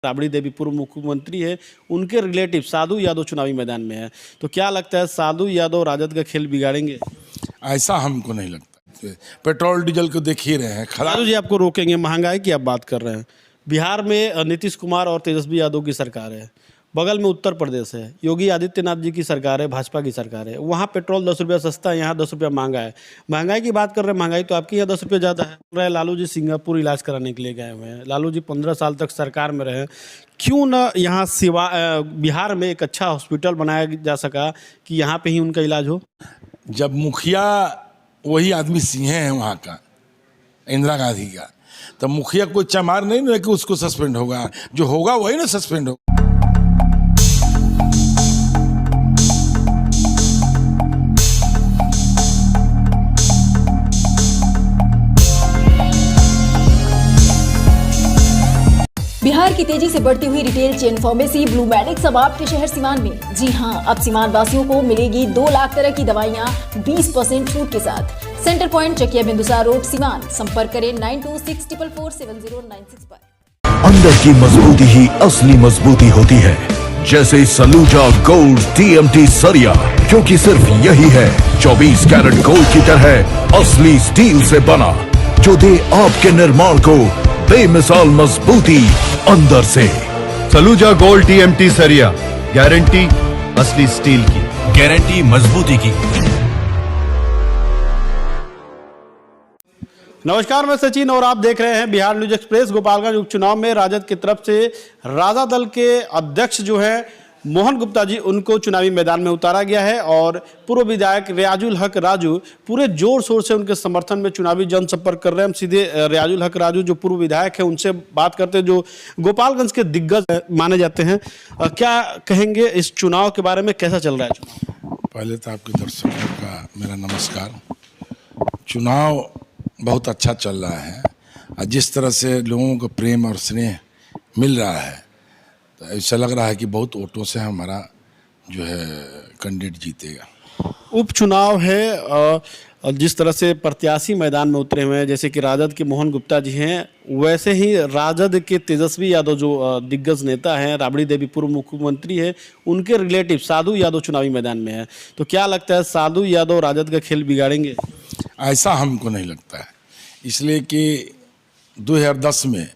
राबड़ी देवी पूर्व मुख्यमंत्री है, उनके रिलेटिव साधु यादव चुनावी मैदान में है। तो क्या लगता है, साधु यादव राजद का खेल बिगाड़ेंगे? ऐसा हमको नहीं लगता। पेट्रोल डीजल को देख ही रहे हैं साधु जी आपको रोकेंगे, महंगाई की आप बात कर रहे हैं। बिहार में नीतीश कुमार और तेजस्वी यादव की सरकार है, बगल में उत्तर प्रदेश है, योगी आदित्यनाथ जी की सरकार है, भाजपा की सरकार है। वहाँ पेट्रोल 10 रुपया सस्ता है, यहाँ 10 रुपया महंगा है। महंगाई की बात कर रहे हैं, महंगाई तो आपके यहाँ 10 रुपया ज़्यादा है। बोल रहे हैं लालू जी सिंगापुर इलाज कराने के लिए गए हुए हैं। लालू जी 15 साल तक सरकार में रहे, क्यों ना यहाँ बिहार में एक अच्छा हॉस्पिटल बनाया जा सका कि यहाँ पे ही उनका इलाज हो। जब मुखिया वही आदमी सिंह है वहाँ का, इंदिरा गांधी का, तब मुखिया कोई चमार नहीं ना कि उसको सस्पेंड होगा, जो होगा वही ना सस्पेंड होगा। बिहार की तेजी से बढ़ती हुई रिटेल चेन फार्मेसी ब्लूमेडिक्स अब आपके शहर सीवान में। जी हां, अब सीवान वासियों को मिलेगी 2 लाख तरह की दवाइयां 20% छूट के साथ। Centre point Chakiya Bindusar road Siwan. संपर्क करें 9264447096 पर। अंदर की मजबूती ही असली मजबूती होती है, जैसे सलूजा गोल्ड TMT सरिया, क्योंकि सिर्फ यही है 24 कैरेट गोल्ड की तरह असली स्टील से बना, जो दे आपके निर्माण को बेमिसाल मजबूती अंदर से। सलूजा गोल्ड TMT सरिया, गारंटी असली स्टील की, गारंटी मजबूती की। नमस्कार, मैं सचिन और आप देख रहे हैं बिहार न्यूज एक्सप्रेस। गोपालगंज उपचुनाव में राजद की तरफ से राजा दल के अध्यक्ष जो है मोहन गुप्ता जी, उनको चुनावी मैदान में उतारा गया है और पूर्व विधायक रियाजुल हक राजू पूरे जोर शोर से उनके समर्थन में चुनावी जनसंपर्क कर रहे हैं। हम सीधे रियाजुल हक राजू जो पूर्व विधायक है उनसे बात करते हैं, जो गोपालगंज के दिग्गज माने जाते हैं। क्या कहेंगे इस चुनाव के बारे में, कैसा चल रहा है चुनाव? पहले तो आपके दर्शकों का मेरा नमस्कार। चुनाव बहुत अच्छा चल रहा है और जिस तरह से लोगों को प्रेम और स्नेह मिल रहा है, तो ऐसा लग रहा है कि बहुत वोटों से हमारा जो है कैंडिडेट जीतेगा। उपचुनाव है और जिस तरह से प्रत्याशी मैदान में उतरे हुए हैं, जैसे कि राजद के मोहन गुप्ता जी हैं, वैसे ही राजद के तेजस्वी यादव जो दिग्गज नेता हैं, राबड़ी देवी पूर्व मुख्यमंत्री है, उनके रिलेटिव साधु यादव चुनावी मैदान में है। तो क्या लगता है, साधु यादव राजद का खेल बिगाड़ेंगे? ऐसा हमको नहीं लगता है, इसलिए कि 2010 में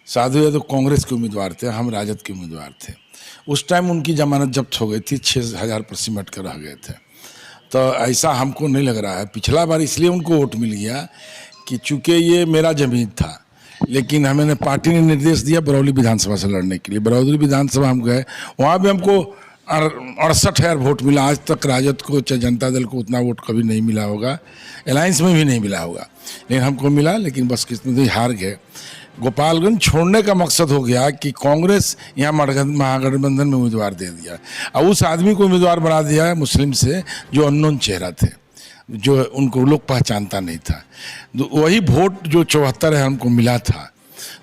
साधु यादव कांग्रेस के उम्मीदवार थे, हम राजद के उम्मीदवार थे। उस टाइम उनकी जमानत जब्त हो गई थी, 6000 पर सिमट कर रह गए थे। तो ऐसा हमको नहीं लग रहा है। पिछला बार इसलिए उनको वोट मिल गया कि चूँकि ये मेरा जमीन था, लेकिन हमें पार्टी ने निर्देश दिया बरौली विधानसभा से लड़ने के लिए। बरौली विधानसभा हम गए, वहाँ भी हमको 68,000 वोट मिला। आज तक राजद को चाहे जनता दल को उतना वोट कभी नहीं मिला होगा, अलायंस में भी नहीं मिला होगा, लेकिन हमको मिला। लेकिन बस किस्मत ही हार गए। गोपालगंज छोड़ने का मकसद हो गया कि कांग्रेस यहाँ महागठबंधन में उम्मीदवार दे दिया और उस आदमी को उम्मीदवार बना दिया है मुस्लिम से, जो अननोन चेहरा थे, जो उनको लोग पहचानता नहीं था। वही वोट जो 74 है हमको मिला था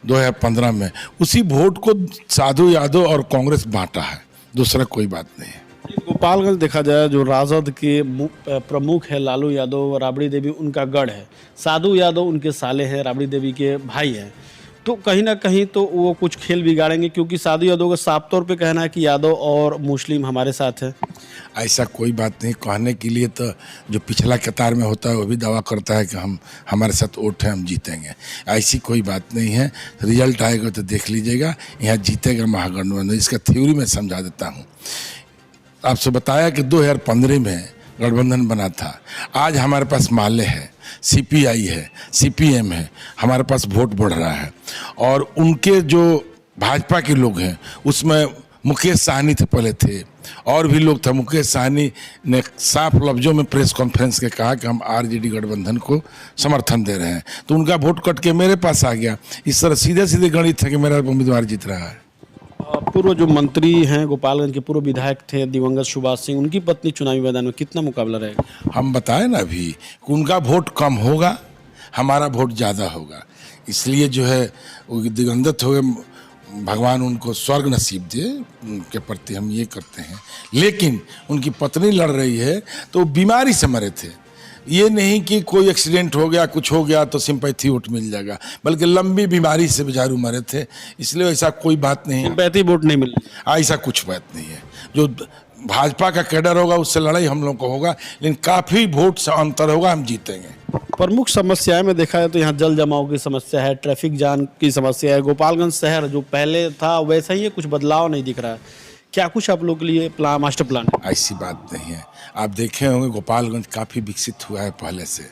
2015 में, उसी वोट को साधु यादव और कांग्रेस बांटा है, दूसरा कोई बात नहीं है। गोपालगंज देखा जाए, जो राजद के प्रमुख है लालू यादव, राबड़ी देवी उनका गढ़ है, साधु यादव उनके साले हैं, राबड़ी देवी के भाई हैं। तो कहीं ना कहीं तो वो कुछ खेल बिगाड़ेंगे, क्योंकि साधु यादव का साफ तौर पे कहना है कि यादव और मुस्लिम हमारे साथ है। ऐसा कोई बात नहीं, कहने के लिए तो जो पिछला कतार में होता है वो भी दावा करता है कि हमारे साथ वोट है, हम जीतेंगे। ऐसी कोई बात नहीं है। रिजल्ट आएगा तो देख लीजिएगा, यहाँ जीतेगा महागठबंधन। इसका थ्योरी मैं समझा देता हूँ। आपसे बताया कि 2015 में गठबंधन बना था। आज हमारे पास माले है, CPI है, CPM है, हमारे पास वोट बढ़ रहा है। और उनके जो भाजपा के लोग हैं उसमें मुकेश सहनी थे, पहले थे और भी लोग थे। मुकेश सहनी ने साफ लफ्जों में प्रेस कॉन्फ्रेंस के कहा कि हम RJD गठबंधन को समर्थन दे रहे हैं, तो उनका वोट कट के मेरे पास आ गया। इस तरह सीधे सीधे गणित है कि मेरा उम्मीदवार जीत रहा है। पूर्व जो मंत्री हैं गोपालगंज के, पूर्व विधायक थे दिवंगत सुभाष सिंह, उनकी पत्नी चुनावी मैदान में, कितना मुकाबला रहेगा? हम बताए ना अभी कि उनका वोट कम होगा, हमारा वोट ज़्यादा होगा। इसलिए जो है वो दिवंगत हो गए, भगवान उनको स्वर्ग नसीब दे, उनके प्रति हम ये करते हैं। लेकिन उनकी पत्नी लड़ रही है तो बीमारी से मरे थे, ये नहीं कि कोई एक्सीडेंट हो गया, कुछ हो गया तो सिंपैथी वोट मिल जाएगा, बल्कि लंबी बीमारी से बेचारू मरे थे, इसलिए ऐसा कोई बात नहीं है। सिंपैथी वोट नहीं मिल ऐसा कुछ बात नहीं है। जो भाजपा का कैडर होगा उससे लड़ाई हम लोग को होगा, लेकिन काफ़ी वोट से अंतर होगा, हम जीतेंगे। प्रमुख समस्याएं में देखा जाए तो यहाँ जल जमाव की समस्या है, ट्रैफिक जाम की समस्या है। गोपालगंज शहर जो पहले था वैसा ही है, कुछ बदलाव नहीं दिख रहा है। क्या कुछ आप लोग के लिए मास्टर प्लान है? ऐसी बात नहीं है। आप देखे होंगे गोपालगंज काफ़ी विकसित हुआ है पहले से,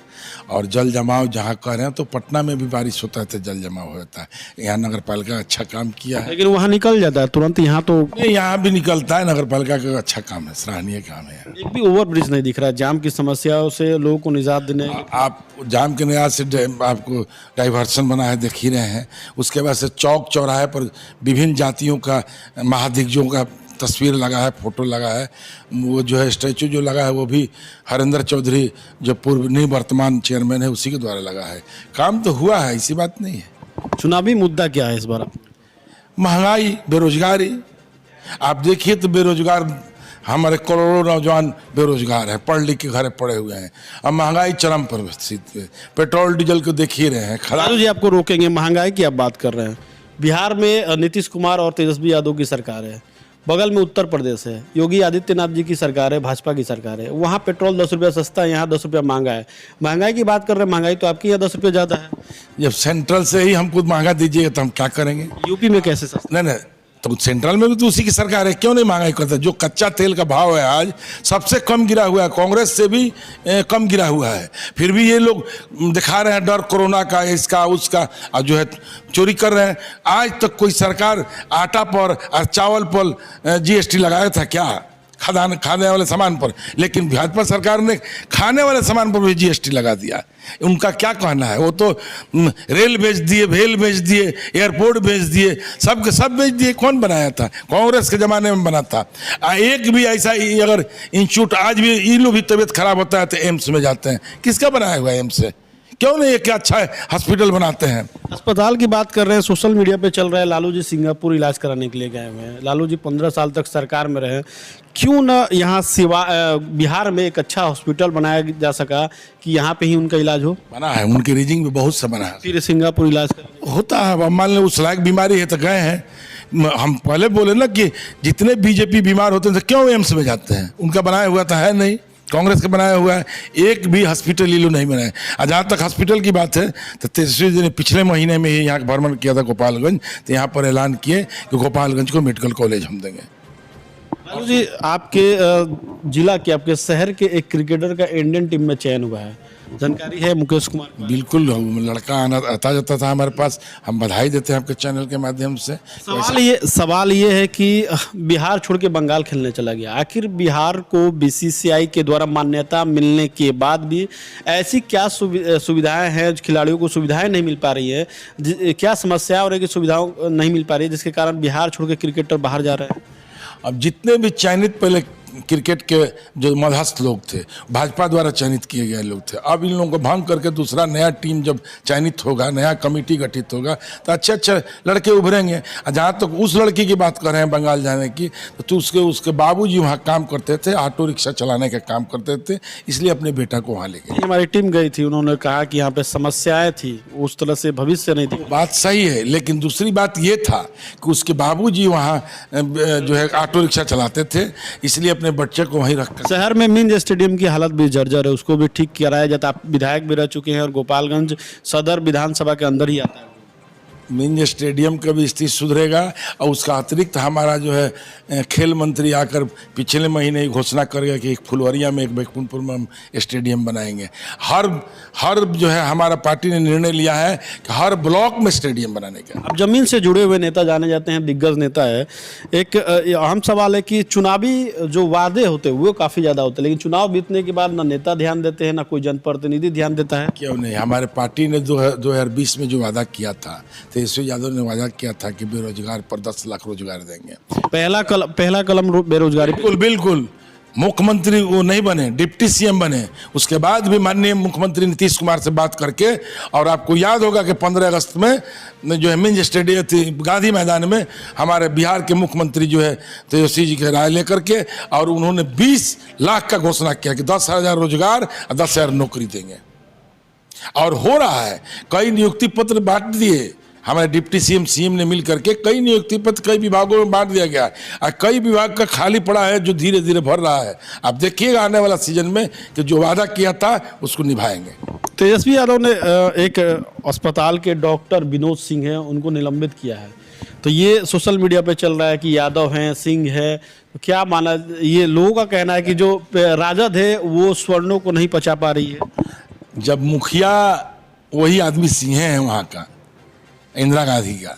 और जल जमाव जहाँ कह रहे हैं तो पटना में भी बारिश होता है तो जल जमाव होता है। यहाँ नगर पालिका अच्छा काम किया है, लेकिन वहाँ निकल जाता है तुरंत, यहाँ तो नहीं, यहाँ भी निकलता है। नगर पालिका का अच्छा काम है, सराहनीय काम है। एक भी ओवर ब्रिज नहीं दिख रहा है। जाम की समस्याओं से लोगों को निजात देने आप जाम के निजात से आपको डाइवर्सन बना है, देख ही रहे हैं। उसके बाद से चौक चौराहे पर विभिन्न जातियों का, महादिग्गजों का तस्वीर लगा है, फोटो लगा है। वो जो है स्टैचू जो लगा है वो भी हरेंद्र चौधरी जो पूर्व निवर्तमान चेयरमैन है उसी के द्वारा लगा है। काम तो हुआ है, ऐसी बात नहीं है। चुनावी मुद्दा क्या है इस बार? महंगाई, बेरोजगारी। आप देखिए तो बेरोजगार हमारे करोड़ों नौजवान बेरोजगार हैं, पढ़ लिख के घर पड़े हुए हैं। अब महंगाई चरम पर स्थित है। पेट्रोल डीजल को देख ही रहे हैं। लालू जी आपको रोकेंगे, महंगाई की आप बात कर रहे हैं। बिहार में नीतीश कुमार और तेजस्वी यादव की सरकार है, बगल में उत्तर प्रदेश है, योगी आदित्यनाथ जी की सरकार है, भाजपा की सरकार है। वहाँ पेट्रोल 10 रुपया सस्ता है, यहाँ 10 रुपया महंगा है। महंगाई की बात कर रहे हैं, महंगाई तो आपकी यहाँ 10 रुपया ज़्यादा है। जब सेंट्रल से ही हमको महंगा दीजिएगा तो हम क्या करेंगे? यूपी में कैसे सस्ता? नहीं, तो सेंट्रल में भी तो उसी की सरकार है, क्यों नहीं महंगाई करता? जो कच्चा तेल का भाव है आज सबसे कम गिरा हुआ है, कांग्रेस से भी कम गिरा हुआ है। फिर भी ये लोग दिखा रहे हैं डर कोरोना का, इसका उसका, और जो है चोरी कर रहे हैं। आज तक कोई सरकार आटा पर और चावल पर जीएसटी लगाया था क्या? खाने वाले सामान पर, लेकिन भाजपा सरकार ने खाने वाले सामान पर भी जीएसटी लगा दिया। उनका क्या कहना है? वो तो रेल बेच दिए, भेल बेच दिए, एयरपोर्ट बेच दिए, सब के सब बेच दिए। कौन बनाया था? कांग्रेस के ज़माने में बना था। एक भी ऐसा अगर इंस्टीट्यूट आज भी इन लोग भी तबीयत खराब होता है तो एम्स में जाते हैं। किसका बनाया हुआ है एम्स से? क्यों नहीं एक अच्छा हॉस्पिटल बनाते हैं? अस्पताल की बात कर रहे हैं, सोशल मीडिया पे चल रहा है लालू जी सिंगापुर इलाज कराने के लिए गए हुए हैं। लालू जी 15 साल तक सरकार में रहे, क्यों ना यहाँ बिहार में एक अच्छा हॉस्पिटल बनाया जा सका कि यहाँ पे ही उनका इलाज हो? बना है, उनकी रीजिंग में बहुत सा बना है। फिर सिंगापुर इलाज करेंगे होता है। अब मान लो उस लायक बीमारी है तो गए हैं। हम पहले बोले ना कि जितने बीजेपी बीमार होते हैं तो क्यों एम्स में जाते हैं? उनका बनाया हुआ तो है नहीं, कांग्रेस का बनाया हुआ है। एक भी हॉस्पिटल ये लोग नहीं बनाए। और जहाँ तक हॉस्पिटल की बात है तो तेजस्वी जी ने पिछले महीने में ही यहाँ भ्रमण किया था गोपालगंज, तो यहाँ पर ऐलान किए कि गोपालगंज को मेडिकल कॉलेज हम देंगे। लालू जी आपके जिला के, आपके शहर के एक क्रिकेटर का इंडियन टीम में चयन हुआ है, जानकारी है? मुकेश कुमार। बिल्कुल, लड़का आता जाता था हमारे पास, हम बधाई देते हैं आपके चैनल के माध्यम से। सवाल ये है कि बिहार छोड़ के बंगाल खेलने चला गया। आखिर बिहार को बीसीसीआई के द्वारा मान्यता मिलने के बाद भी ऐसी क्या सुविधाएं हैं, खिलाड़ियों को सुविधाएं नहीं मिल पा रही है? क्या समस्या और सुविधाओं नहीं मिल पा रही है जिसके कारण बिहार छोड़ के क्रिकेटर बाहर जा रहे हैं? अब जितने भी चयनित पहले क्रिकेट के जो मध्यस्थ लोग थे, भाजपा द्वारा चयनित किए गए लोग थे, अब इन लोगों को भांग करके दूसरा नया टीम जब चयनित होगा, नया कमेटी गठित होगा तो अच्छे अच्छे लड़के उभरेंगे। और जहाँ तक उस लड़की की बात कर रहे हैं बंगाल जाने की, तो उसके बाबूजी वहाँ काम करते थे, ऑटो रिक्शा चलाने का काम करते थे, इसलिए अपने बेटा को वहाँ ले गए। हमारी टीम गई थी, उन्होंने कहा कि यहाँ पे समस्याएं थी, उस तरह से भविष्य नहीं थी। बात सही है, लेकिन दूसरी बात ये था कि उसके बाबूजी वहाँ जो है ऑटो रिक्शा चलाते थे, इसलिए अपने बच्चे को वहीं रखकर। शहर में मिंज स्टेडियम की हालत भी जर्जर है, उसको भी ठीक कराया जाता। आप विधायक भी रह चुके हैं और गोपालगंज सदर विधानसभा के अंदर ही आता है। मिंज स्टेडियम का भी स्थिति सुधरेगा, और उसका अतिरिक्त हमारा जो है खेल मंत्री आकर पिछले महीने ही घोषणा करेगा कि एक फुलवरिया में, एक बेकपुरपुर में हम स्टेडियम बनाएंगे। हर जो है हमारा पार्टी ने निर्णय लिया है कि हर ब्लॉक में स्टेडियम बनाने का। अब जमीन से जुड़े हुए नेता जाने जाते हैं, दिग्गज नेता है। एक अहम सवाल है कि चुनावी जो वादे होते हैं वो काफ़ी ज़्यादा होते हैं, लेकिन चुनाव बीतने के बाद ना नेता ध्यान देते हैं, ना कोई जनप्रतिनिधि ध्यान देता है। क्यों नहीं? हमारे पार्टी ने 2020 में जो वादा किया था, तेजस्वी यादव ने वादा किया था कि बेरोजगार पर 10 लाख रोजगार देंगे। पहला कलम बेरोजगारी। बिल्कुल बिल्कुल, मुख्यमंत्री वो नहीं बने, डिप्टी सीएम बने, उसके बाद भी माननीय मुख्यमंत्री नीतीश कुमार से बात करके, और आपको याद होगा कि 15 अगस्त में जो है मिंज स्टेडियम थी गांधी मैदान में हमारे बिहार के मुख्यमंत्री जो है तेजस्वी जी की राय लेकर के, और उन्होंने 20 लाख का घोषणा किया कि 10,000 रोजगार और 10,000 नौकरी देंगे, और हो रहा है। कई नियुक्ति पत्र बांट दिए हमारे डिप्टी सीएम ने मिल करके, कई नियुक्ति पत्र कई विभागों में बांट दिया गया है, और कई विभाग का खाली पड़ा है जो धीरे धीरे भर रहा है। आप देखिएगा आने वाला सीजन में कि जो वादा किया था उसको निभाएंगे। तेजस्वी यादव ने एक अस्पताल के डॉक्टर विनोद सिंह हैं, उनको निलंबित किया है। तो ये सोशल मीडिया पे चल रहा है कि यादव हैं, सिंह है, तो क्या माना, ये लोगों का कहना है कि जो राजद है वो स्वर्णों को नहीं पचा पा रही है। जब मुखिया वही आदमी सिंह है वहाँ का, इंदिरा गांधी का,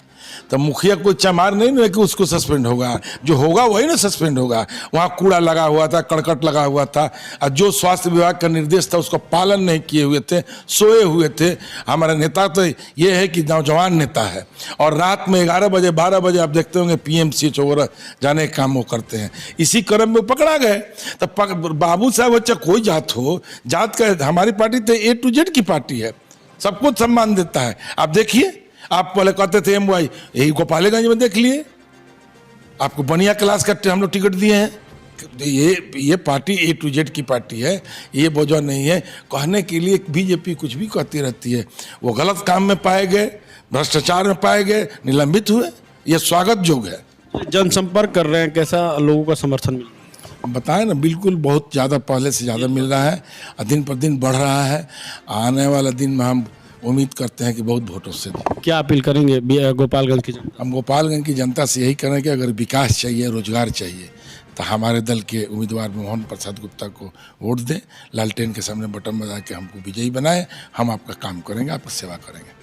तो मुखिया कोई चमार नहीं ना कि उसको सस्पेंड होगा, जो होगा वही ना सस्पेंड होगा। वहाँ कूड़ा लगा हुआ था, करकट लगा हुआ था, और जो स्वास्थ्य विभाग का निर्देश था उसका पालन नहीं किए हुए थे, सोए हुए थे। हमारा नेता तो ये है कि नौजवान नेता है, और रात में 11 बजे 12 बजे आप देखते होंगे PMC वगैरह जाने का काम वो करते हैं। इसी क्रम में पकड़ा गए। तो बाबू साहब बच्चा कोई जात हो, जात का हमारी पार्टी तो A to Z की पार्टी है, सबको सम्मान देता है। आप देखिए, आप पहले कहते थे MY, यही गोपालगंज में देख लिए, आपको बढ़िया क्लास का हम लोग टिकट दिए हैं। ये पार्टी A to Z की पार्टी है, ये वजह नहीं है कहने के लिए। बीजेपी कुछ भी कहती रहती है। वो गलत काम में पाए गए, भ्रष्टाचार में पाए गए, निलंबित हुए, ये स्वागत योग्य है। जनसंपर्क कर रहे हैं, कैसा लोगों का समर्थन मिल रहा है? बताएं ना, बिल्कुल बहुत ज़्यादा, पहले से ज़्यादा मिल रहा है, दिन पर दिन बढ़ रहा है। आने वाला दिन में हम उम्मीद करते हैं कि बहुत वोटों से। क्या अपील करेंगे गोपालगंज की जनता? हम गोपालगंज की जनता से यही करें कि अगर विकास चाहिए, रोजगार चाहिए, तो हमारे दल के उम्मीदवार मोहन प्रसाद गुप्ता को वोट दें, लालटेन के सामने बटन बजा के हमको विजयी बनाएं। हम आपका काम करेंगे, आपकी सेवा करेंगे।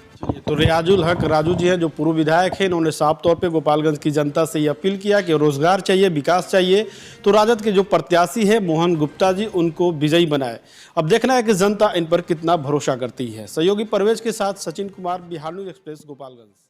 तो रियाजुल हक राजू जी हैं, जो पूर्व विधायक हैं, इन्होंने साफ तौर पे गोपालगंज की जनता से ये अपील किया कि रोजगार चाहिए, विकास चाहिए, तो राजद के जो प्रत्याशी है मोहन गुप्ता जी, उनको विजयी बनाए। अब देखना है कि जनता इन पर कितना भरोसा करती है। सहयोगी परवेज के साथ सचिन कुमार, बिहार न्यूज एक्सप्रेस, गोपालगंज।